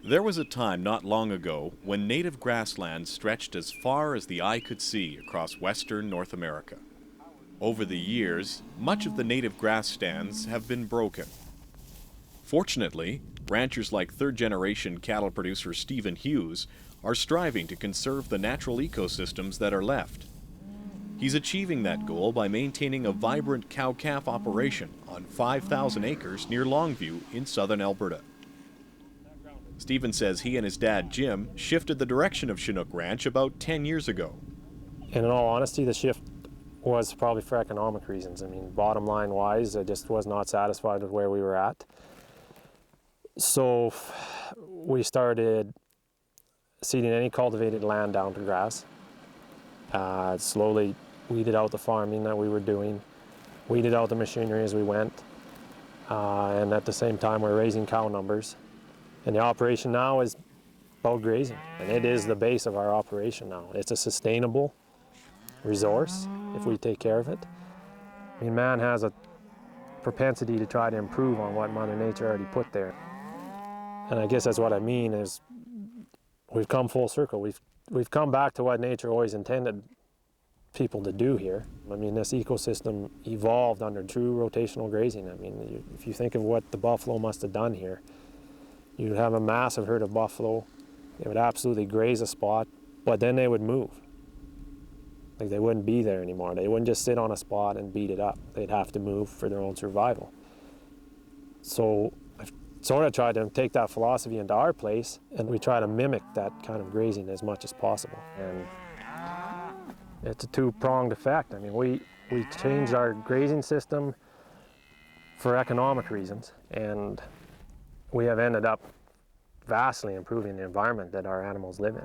There was a time not long ago when native grasslands stretched as far as the eye could see across western North America. Over the years, much of the native grass stands have been broken. Fortunately, ranchers like third-generation cattle producer Stephen Hughes are striving to conserve the natural ecosystems that are left. He's achieving that goal by maintaining a vibrant cow-calf operation on 5,000 acres near Longview in southern Alberta. Stephen says he and his dad, Jim, shifted the direction of Chinook Ranch about 10 years ago. And in all honesty, the shift was probably for economic reasons. I mean, bottom line wise, I just was not satisfied with where we were at. So we started seeding any cultivated land down to grass. Slowly weeded out the farming that we were doing, weeded out the machinery as we went, and at the same time we're raising cow numbers. And the operation now is about grazing, and it is the base of our operation now. It's a sustainable resource if we take care of it. I mean, man has a propensity to try to improve on what Mother Nature already put there. And I guess that's what I mean is we've come full circle. We've come back to what nature always intended people to do here. I mean, this ecosystem evolved under true rotational grazing. I mean, if you think of what the buffalo must have done here, you'd have a massive herd of buffalo. They would absolutely graze a spot, but then they would move. Like, they wouldn't be there anymore. They wouldn't just sit on a spot and beat it up. They'd have to move for their own survival. So I've sort of tried to take that philosophy into our place, and we try to mimic that kind of grazing as much as possible. And it's a two-pronged effect. I mean, we changed our grazing system for economic reasons, and we have ended up vastly improving the environment that our animals live in.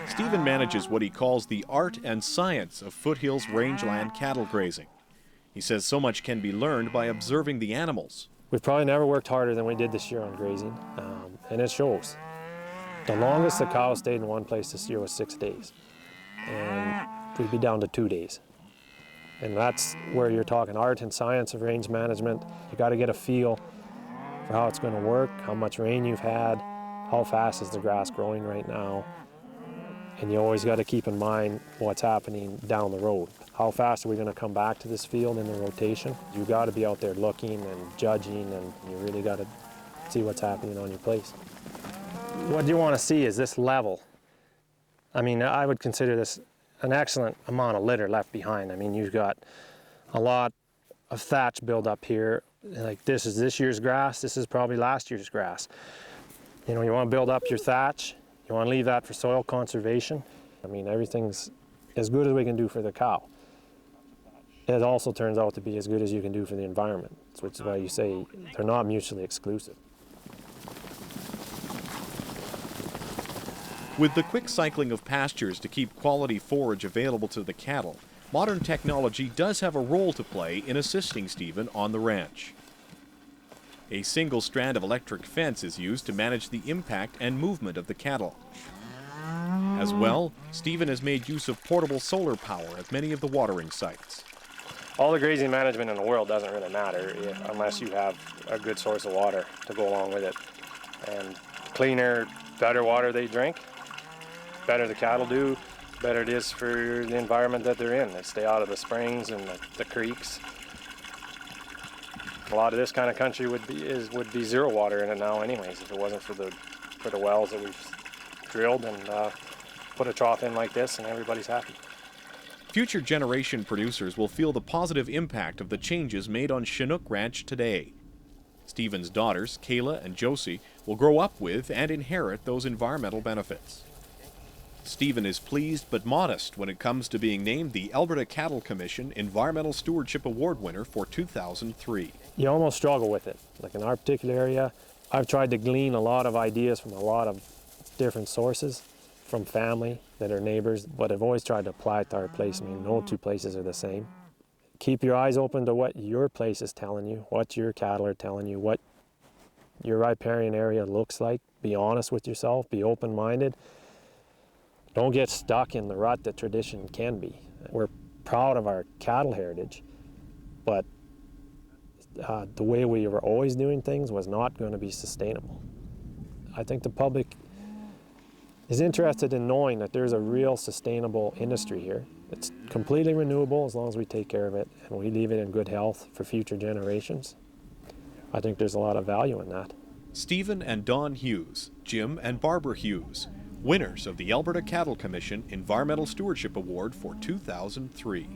Stephen manages what he calls the art and science of foothills rangeland cattle grazing. He says so much can be learned by observing the animals. We've probably never worked harder than we did this year on grazing, and it shows. The longest the cow stayed in one place this year was 6 days, and we'd be down to 2 days. And that's where you're talking art and science of range management. You got to get a feel for how it's going to work, how much rain you've had, how fast is the grass growing right now. And you always got to keep in mind what's happening down the road. How fast are we going to come back to this field in the rotation? You got to be out there looking and judging, and you really got to see what's happening on your place. What you want to see is this level. I mean, I would consider this an excellent amount of litter left behind. I mean, you've got a lot of thatch build up here. Like, this is this year's grass, this is probably last year's grass. You know, you want to build up your thatch, you want to leave that for soil conservation. I mean, everything's as good as we can do for the cow. It also turns out to be as good as you can do for the environment, which is why you say they're not mutually exclusive. With the quick cycling of pastures to keep quality forage available to the cattle, modern technology does have a role to play in assisting Stephen on the ranch. A single strand of electric fence is used to manage the impact and movement of the cattle. As well, Stephen has made use of portable solar power at many of the watering sites. All the grazing management in the world doesn't really matter unless you have a good source of water to go along with it. And cleaner, better water they drink, better the cattle do, better it is for the environment that they're in. They stay out of the springs and the creeks. A lot of this kind of country would be zero water in it now anyways, if it wasn't for the wells that we've drilled and put a trough in like this, and everybody's happy. Future generation producers will feel the positive impact of the changes made on Chinook Ranch today. Stephen's daughters, Kayla and Josie, will grow up with and inherit those environmental benefits. Stephen is pleased but modest when it comes to being named the Alberta Cattle Commission Environmental Stewardship Award winner for 2003. You almost struggle with it. Like, in our particular area, I've tried to glean a lot of ideas from a lot of different sources, from family that are neighbors, but I've always tried to apply it to our place. I mean, no two places are the same. Keep your eyes open to what your place is telling you, what your cattle are telling you, what your riparian area looks like. Be honest with yourself, be open-minded. Don't get stuck in the rut that tradition can be. We're proud of our cattle heritage, but the way we were always doing things was not going to be sustainable. I think the public is interested in knowing that there's a real sustainable industry here. It's completely renewable as long as we take care of it and we leave it in good health for future generations. I think there's a lot of value in that. Stephen and Don Hughes, Jim and Barbara Hughes, winners of the Alberta Cattle Commission Environmental Stewardship Award for 2003.